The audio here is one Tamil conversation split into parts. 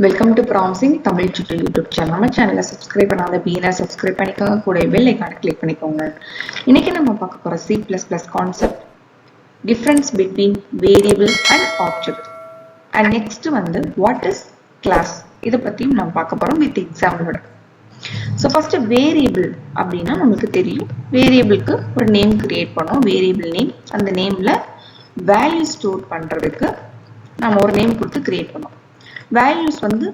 Welcome to promising Tamil Tutor YouTube channel. நம்ம சேனலை சப்ஸ்கிரைப் பண்ணாத பீனா சப்ஸ்கிரைப் பண்ணிக்கோங்க, கூட பெல் ஐகானை கிளிக் பண்ணிக்கோங்க. இன்னைக்கு நம்ம பார்க்க போற C++ concept difference between variable and object. And next வந்து வாட் இஸ் கிளாஸ், இதை பத்தியும் நம்ம பார்க்க போறோம் வித் எக்ஸாம்பிளோட. ஸோ ஃபர்ஸ்ட் வேரியபிள் அப்படின்னா நமக்கு தெரியும், வேரியபிளுக்கு ஒரு நேம் கிரியேட் பண்ணோம். வேரியபிள் நேம், அந்த நேம்ல வேல்யூ ஸ்டோர் பண்றதுக்கு நம்ம ஒரு நேம் கொடுத்து கிரியேட் பண்ணோம். வேல்யூஸ் வந்து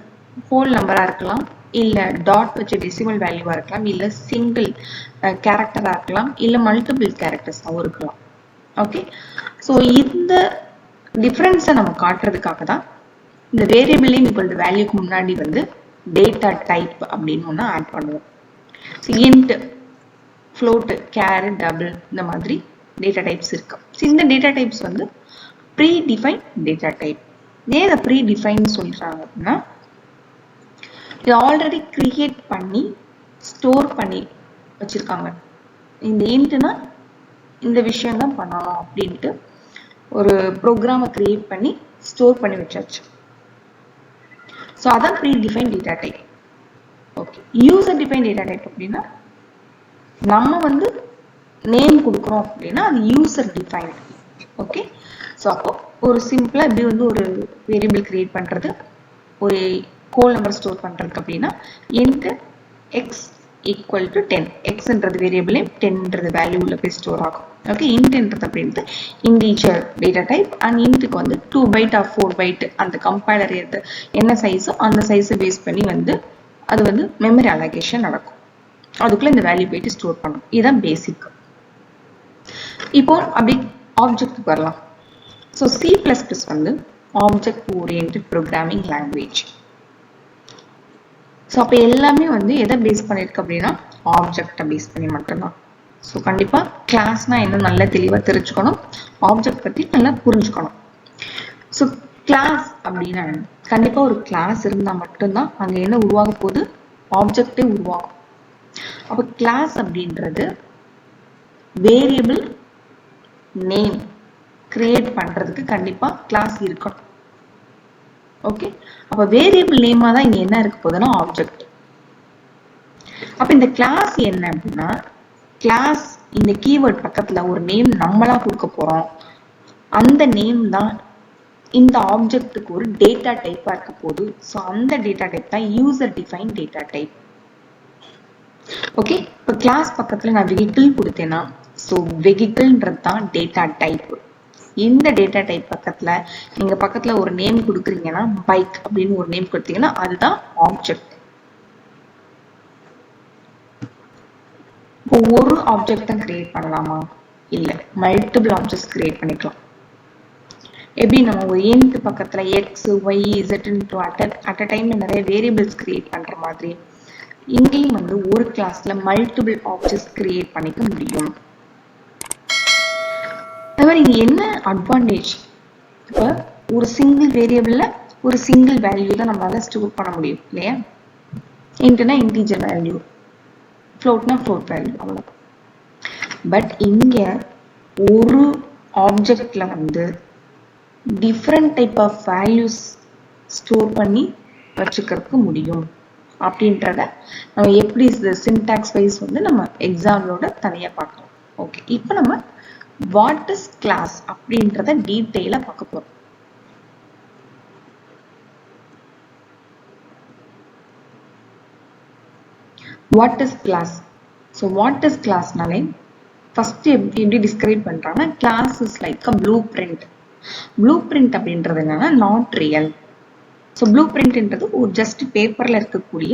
ஹோல் நம்பரா இருக்கலாம், இல்ல டாட் வச்ச டெசிமல் வேல்யூவா இருக்கலாம், இல்ல சிங்கிள் கேரக்டரா இருக்கலாம், இல்ல மல்டிபிள் கேரக்டர்ஸாவும் இருக்கலாம். ஓகே, ஸோ இந்த டிஃபரன்ஸை நம்ம காட்டுறதுக்காக தான் இந்த வேரியபிள் நேம் ஈக்குவல் டு வேல்யூக்கு முன்னாடி வந்து டேட்டா டைப் அப்படின்னு ஒன்று ஆட் பண்ணுவோம். இன்ட், ஃப்ளோட், கேர், டபுள், இந்த மாதிரி டேட்டா டைப்ஸ் இருக்கு. இந்த டேட்டா டைப்ஸ் வந்து ப்ரீ டிஃபைன் டேட்டா டைப். ஏன் இதை ப்ரீ டிஃபைன் சொல்றாங்க அப்படின்னா, இது ஆல்ரெடி கிரியேட் பண்ணி ஸ்டோர் பண்ணி வச்சிருக்காங்க. இந்த இன்ட்னா இந்த விஷயம் தான் பண்ணணும் அப்படின்ட்டு ஒரு ப்ரோக்ராமை கிரியேட் பண்ணி ஸ்டோர் பண்ணி வச்சாச்சு. ஸோ அதான் pre define data type. Okay, user define data type அப்படின்னா நம்ம வந்து நேம் கொடுக்குறோம் அப்படின்னா அது யூசர் டிஃபைன். ஓகே, ஸோ அப்போ ஒரு சிம்பிளா இப்படி வந்து ஒரு வேரியபிள் கிரியேட் பண்றது, ஒரு ஹோல் நம்பர் ஸ்டோர் பண்றதுக்கு அப்படின்னா int x equal to 10, xன்றது variable, 10ன்றது வேல்யூல போய் ஸ்டோர் ஆகும். ஓகே, இன்ட்ன்றது அப்படின்றது இன்டீஜர் டேட்டா டைப். அண்ட் இன்ட்டுக்கு வந்து 2 byte or 4 byte அந்த கம்பைலர் என்ன சைஸோ அந்த சைஸை பேஸ் பண்ணி வந்து அது வந்து மெமரி அலோகேஷன் நடக்கும். அதுக்குள்ள இந்த வேல்யூ போயிட்டு ஸ்டோர் பண்ணும். இதுதான் பேசிக். இப்போ அப்படி ஆப்ஜெக்ட் வரலாம். ஸோ C++ வந்து object oriented programming language. So அப்போ எல்லாமே வந்து எதை பேஸ் பண்ணியிருக்கு அப்படின்னா ஆப்ஜெக்டை பேஸ் பண்ணி மட்டும்தான். ஸோ கண்டிப்பாக கிளாஸ்னா என்ன நல்லா தெளிவாக தெரிஞ்சுக்கணும், ஆப்ஜெக்ட் பற்றி நல்லா புரிஞ்சுக்கணும். ஸோ கிளாஸ் அப்படின்னா கண்டிப்பாக ஒரு கிளாஸ் இருந்தால் மட்டும்தான் அங்கே என்ன உருவாக போகுது, ஆப்ஜெக்டே உருவாகும். அப்போ கிளாஸ் அப்படின்றது வேரியபிள் நேம் கிரியேட் பண்றதுக்கு கண்டிப்பா கிளாஸ் இருக்கணும். ஓகே, அப்ப வேரியபிள் நேமா தான் இங்க என்ன இருக்க போகுதுன்னா ஆப்ஜெக்ட். அப்ப இந்த கிளாஸ் என்ன அப்படின்னா, கிளாஸ் இந்த கீவேர்ட் பக்கத்துல ஒரு நேம் நம்மளா கொடுக்க போறோம். அந்த நேம் தான் இந்த ஆப்ஜெக்ட்டுக்கு ஒரு டேட்டா டைப்பா இருக்க போகுது. ஸோ அந்த டேட்டா டைப் தான் user define data type. Okay, இப்போ கிளாஸ் பக்கத்துல நான் வெஹிக்கிள் கொடுத்தேன்னா, ஸோ வெஹிக்கிள்ன்றது தான் டேட்டா டைப். இந்த டேட்டா டைப் பக்கத்துல நீங்க பக்கத்துல ஒரு நேம் கொடுக்குறீங்கன்னா, பைக் அப்படின்னு ஒரு நேம் கொடுத்தீங்கன்னா அதுதான் ஆப்ஜெக்ட். இப்போ ஒரு ஆப்ஜெக்ட் தான் கிரியேட் பண்ணலாமா? இல்ல, மல்டிபிள் ஆப்ஜெக்ட்ஸ் கிரியேட் பண்ணிக்கலாம். எப்படி நம்ம ஒரு இன்ட் பக்கத்துல x, y, z at a டைம்ல நிறைய வேரியபிள்ஸ் கிரியேட் பண்ற மாதிரி இங்கேயும் வந்து ஒரு கிளாஸ்ல மல்டிபிள் ஆப்ஜெக்ட்ஸ் கிரியேட் பண்ணிக்க முடியும். இங்க என்ன அட்வான்டேஜ், இப்போ ஒரு சிங்கிள் வேரியபிள்ல ஒரு சிங்கிள் வேல்யூ தான் நம்மளால ஸ்டோர் பண்ண முடியும் இல்லையா? இன்ட்னா இன்டீஜர் வேல்யூ, ஃப்ளோட்னா ஃப்ளோட் வேல்யூ, அவ்வளவு. பட் இங்க ஒரு ஆப்ஜெக்ட்ல வந்து different type of values store பண்ணி வச்சுக்கிறதுக்கு முடியும். அப்படின்றத நம்ம எப்படி சின்டாக்ஸ் வைஸ் வந்து நம்ம எக்ஸாம்பிளோட தனியா பார்க்கலாம். ஓகே, இப்போ நம்ம வாட் இஸ் கிளாஸ் அப்படின்றத டீட்டெயிலா பார்க்க போறோம். What is class? So what is கிளாஸ்னாலே ஃபர்ஸ்ட் எப்படி டிஸ்கிரைப் பண்றாங்கன்னா, class is like a blueprint. Blueprint அப்படின்றது என்னன்னா நாட் ரியல். ஸோ ப்ளூ பிரிண்ட்ன்றது ஒரு ஜஸ்ட் பேப்பர்ல இருக்கக்கூடிய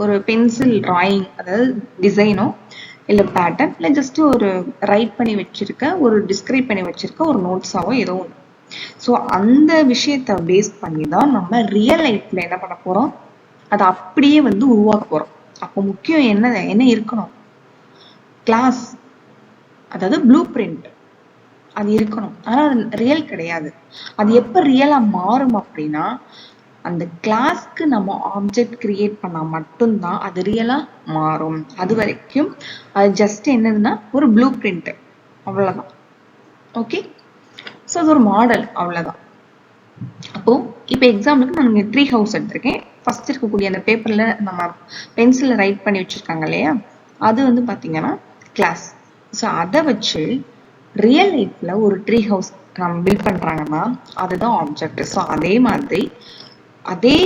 ஒரு பென்சில் டிராயிங், அதாவது டிசைனோ இல்லை பேட்டர்ன், இல்லை ஜஸ்ட் ஒரு ரைட் பண்ணி வச்சிருக்க, ஒரு டிஸ்கிரைப் பண்ணி வச்சிருக்க ஒரு நோட்ஸாவோ ஏதோ ஒன்று. ஸோ அந்த விஷயத்தை பேஸ் பண்ணி தான் நம்ம ரியல் லைஃப்ல என்ன பண்ண போறோம், அதை அப்படியே வந்து உருவாக்க போறோம். அப்போ முக்கியம் என்ன இருக்கணும், கிளாஸ், அதாவது ப்ளூ பிரிண்ட் அது இருக்கணும். ஆனா அது ரியல் கிடையாது. அது எப்ப ரியலா மாறும் அப்படின்னா, அந்த கிளாஸ்க்கு நம்ம ஆப்ஜெக்ட் கிரியேட் பண்ணா மட்டும்தான் அது ரியலா மாறும். அது வரைக்கும் அது ஜஸ்ட் என்னதுன்னா ஒரு ப்ளூ பிரிண்ட், அவ்வளவுதான். ஓகே, ஸோ அது ஒரு மாடல், அவ்வளவுதான். அப்போ இப்போ எக்ஸாம்பிளுக்கு நான் ட்ரீ ஹவுஸ் எடுத்திருக்கேன். ஃபர்ஸ்ட் இருக்கக்கூடிய அந்த பேப்பர்ல நம்ம பென்சில்ல ரைட் பண்ணி வச்சிருக்காங்க இல்லையா, அது வந்து பாத்தீங்கன்னா கிளாஸ். ஸோ அதை வச்சு ரியல் லைஃப்ல ஒரு ட்ரீ ஹவுஸ் நம்ம பில்ட் பண்றாங்கன்னா அதுதான் ஆப்ஜெக்ட். ஸோ அதே மாதிரி அதே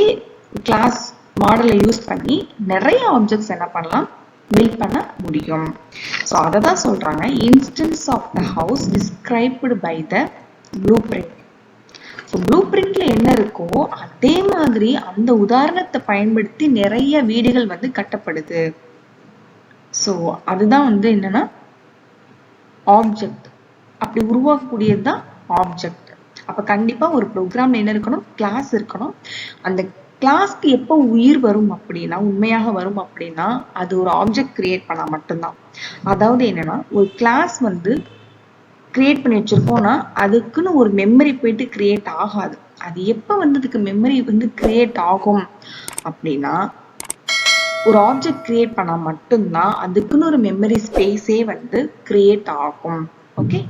கிளாஸ் மாடலை யூஸ் பண்ணி நிறைய ஆப்ஜெக்ட்ஸ் என்ன பண்ணலாம், பில்ட் பண்ண முடியும். ஸோ அதை தான் சொல்றாங்க instance of the house described by the blueprint. So ப்ளூ பிரிண்ட்ல என்ன இருக்கோ அதே மாதிரி அந்த உதாரணத்தை பயன்படுத்தி நிறைய வீடுகள் வந்து கட்டப்படுது. ஸோ அதுதான் வந்து என்னன்னா ஆப்ஜெக்ட். அப்படி உருவாக்கக்கூடியது தான் ஆப்ஜெக்ட். அப்ப கண்டிப்பா ஒரு ப்ரோக்ராம்ல என்ன இருக்கணும், கிளாஸ் இருக்கணும். அந்த கிளாஸ்க்கு எப்போ உயிர் வரும் அப்படின்னா, உண்மையாக வரும் அப்படின்னா அது ஒரு ஆப்ஜெக்ட் கிரியேட் பண்ணா மட்டும்தான். அதாவது என்னன்னா ஒரு கிளாஸ் வந்து கிரியேட் பண்ணி வச்சிருக்கோம்னா அதுக்குன்னு ஒரு மெமரி போயிட்டு கிரியேட் ஆகாது. அது எப்ப வந்து அதுக்கு மெமரி வந்து கிரியேட் ஆகும் அப்படின்னா ஒரு ஆப்ஜெக்ட் கிரியேட் பண்ணா மட்டும்தான் அதுக்குன்னு ஒரு மெமரி ஸ்பேஸே வந்து கிரியேட் ஆகும். Okay,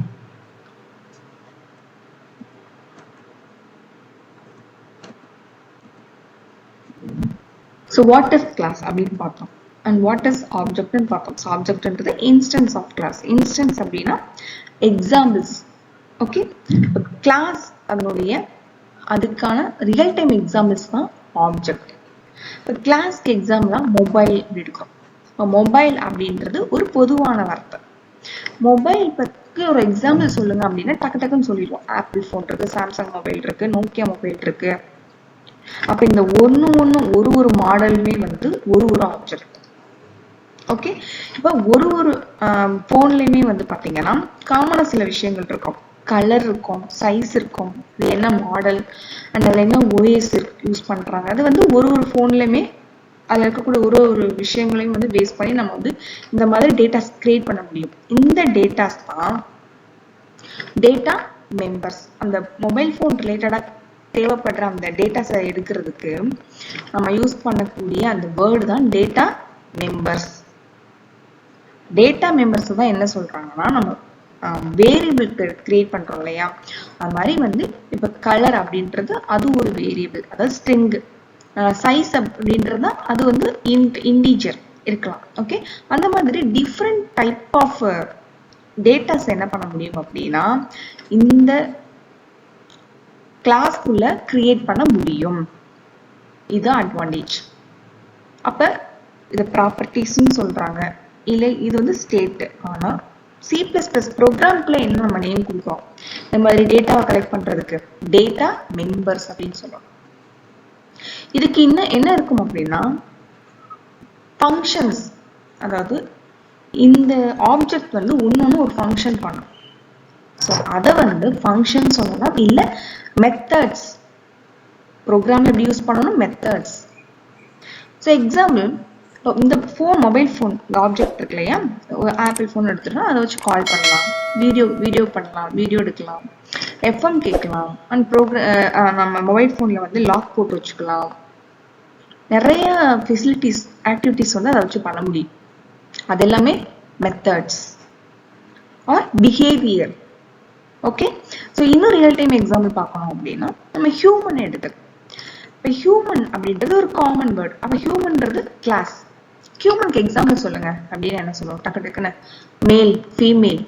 so what is class அப்படின்னு பார்த்தோம் அண்ட் வாட் இஸ் ஆப்ஜெக்ட்னு பார்த்தோம். ஸோ ஆப்ஜெக்ட்ன்றது இன்ஸ்டன்ஸ் ஆஃப் கிளாஸ். இன்ஸ்டன்ஸ் அப்படின்னா எக்ஸாம்பிள்ஸ். ஓகே, கிளாஸ் அதனுடைய அதுக்கான ரியல் டைம் எக்ஸாம்பிள்ஸ் தான் ஆப்ஜெக்ட். இப்போ கிளாஸ்க்கு எக்ஸாம்பிளா மொபைல் அப்படி இருக்கும். இப்போ மொபைல் அப்படின்றது ஒரு பொதுவான வார்த்தை. மொபைல் பற்றி ஒரு எக்ஸாம்பிள் சொல்லுங்க அப்படின்னா டக்கு டக்குன்னு சொல்லிடுவோம். ஆப்பிள் ஃபோன் இருக்கு, சாம்சங் மொபைல் இருக்கு, நோக்கியா மொபைல் இருக்கு. அப்ப இந்த ஒரு மாடலுமே வந்து ஒரு ஆப்ஜெக்ட். ஓகே, இப்ப ஒரு போன்லயுமே வந்து பாத்தீங்கன்னா காமனா சில விஷயங்கள் இருக்கும். கலர் இருக்கும், சைஸ் இருக்கும், இது என்ன மாடல் அண்ட் அதுல என்ன ஓஎஸ் யூஸ் பண்றாங்க, அது வந்து ஒரு போன்லயுமே அதுல இருக்கக்கூடிய ஒரு விஷயங்களையும் வந்து பேஸ் பண்ணி நம்ம வந்து இந்த மாதிரி டேட்டாஸ் கிரியேட் பண்ண முடியும். இந்த டேட்டாஸ் தான் டேட்டா மெம்பர்ஸ். அந்த மொபைல் போன் ரிலேட்டடா தேவைப்படுற அந்த டேட்டாஸை எடுக்கிறதுக்கு நம்ம யூஸ் பண்ணக்கூடிய அந்த வேர்டு தான் டேட்டா மெம்பர்ஸ். டேட்டா மெம்பர்ஸ் தான் என்ன சொல்றாங்கன்னா நம்ம வேரியபிள் கிரியேட் பண்றோம் இல்லையா, அது மாதிரி வந்து இப்ப கலர் அப்படின்றது அது ஒரு வேரியபிள், அதாவது ஸ்ட்ரிங். சைஸ் அப்படின்றது அது வந்து இன்டிஜர் இருக்கலாம். ஓகே, அந்த மாதிரி டிஃப்ரெண்ட் டைப் ஆஃப் டேட்டாஸ் என்ன பண்ண முடியும் அப்படின்னா இந்த கிளாஸ்க்குள்ள கிரியேட் பண்ண முடியும். இது அட்வான்டேஜ். அப்ப இத ப்ராப்பர்ட்டிஸ்ன்னு சொல்றாங்க, இல்ல இது வந்து ஸ்டேட். ஆனா C++ ப்ரோக்ராம்க்குள்ள என்ன நம்ம நேம் கொடுக்கிறோம் இந்த மாதிரி டேட்டாவை கலெக்ட் பண்றதுக்கு, டேட்டா மெம்பர்ஸ் அப்படின்னு சொல்றோம். இதுக்கு என்ன இருக்கும் அப்படின்னா ஃபங்க்ஷன்ஸ். அதாவது இந்த ஆப்ஜெக்ட் வந்து ஒன்னொன்னு ஒரு ஃபங்க்ஷன் பண்ணும். ஸோ அதை வந்து ஃபங்க்ஷன் சொல்லலாம், இல்ல மெத்தட்ஸ். ப்ரோக்ராம் எப்படி யூஸ் பண்ணணும், மெத்தட்ஸ். ஸோ எக்ஸாம்பிள், இந்த மொபைல் ஃபோன் ஆப்ஜெக்ட் இருக்கு இல்லையா, ஆப்பிள் ஃபோன் எடுத்துட்டோம்னா அதை வச்சு கால் பண்ணலாம், வீடியோ பண்ணலாம், வீடியோ எடுக்கலாம், எஃப்எம் கேட்கலாம், அண்ட் நம்ம மொபைல் ஃபோனில் வந்து லாக் போட்டு வச்சுக்கலாம். நிறைய ஃபெசிலிட்டிஸ் ஆக்டிவிட்டிஸ் வந்து அதை வச்சு பண்ண முடியும். அது எல்லாமே methods or behaviour. Okay, so இன்னும் ரியல் டைம் எக்ஸாம்பிள் பார்க்கணும் அப்படின்னா நம்ம ஹியூமன் எடுத்துக்கலாம். இப்போ ஹியூமன் அப்படின்றது ஒரு காமன் வேர்ட். அப்போ ஹியூமன்றது கிளாஸ். ஹியூமனுக்கு எக்ஸாம்பிள் சொல்லுங்க அப்படின்னு என்ன சொல்லுவோம், டக்கு டக்குன்னு மேல் ஃபீமேல்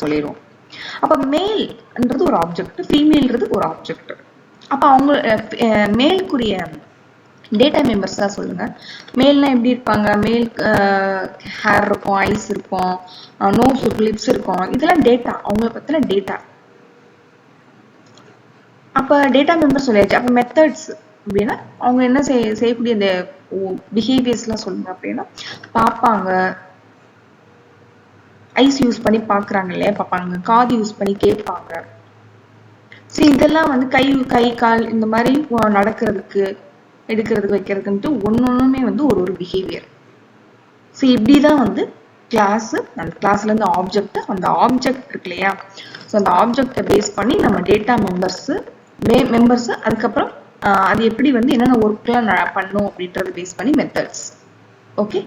சொல்லிடுவோம். அப்போ மேல்ன்றது ஒரு ஆப்ஜெக்ட், ஃபீமேல்ன்றது ஒரு ஆப்ஜெக்ட். அப்போ அவங்க மேலுக்குரிய டேட்டா மெம்பர்ஸ் தான் சொல்லுங்க. மேல்னா எப்படி இருப்பாங்க, மேல் ஹேர் இருக்கும், ஐஸ் இருக்கும், நோஸ் இருக்கும், லிப்ஸ் இருக்கும், இதெல்லாம் டேட்டா, அவங்கள பத்தின டேட்டா. அப்ப டேட்டா மெம்பர் சொல்லியாச்சு. அப்ப மெத்தட்ஸ் அப்படின்னா அவங்க என்ன செய்யக்கூடிய இந்த பிஹேவியர்ஸ் எல்லாம் சொல்லுங்க அப்படின்னா பார்ப்பாங்க, ஐஸ் யூஸ் பண்ணி பாக்குறாங்க இல்லையா, பார்ப்பாங்க, காது யூஸ் பண்ணி கேட்பாங்க. சரி, இதெல்லாம் வந்து கை கால் இந்த மாதிரி நடக்கிறதுக்கு எடுக்கிறதுக்கு வைக்கிறதுக்குன்ட்டு ஒன்னொன்னுமே வந்து ஒரு பிஹேவியர். ஸோ இப்படிதான் வந்து கிளாஸ், அந்த கிளாஸ்ல இருந்து ஆப்ஜெக்ட், அந்த ஆப்ஜெக்ட் இருக்கு இல்லையா, ஸோ அந்த ஆப்ஜெக்டை பேஸ் பண்ணி நம்ம டேட்டா மெம்பர்ஸ் அதுக்கப்புறம் அது எப்படி வந்து என்னென்ன ஒர்க்லாம் பண்ணும் அப்படின்றத பேஸ் பண்ணி மெத்தட்ஸ். ஓகே.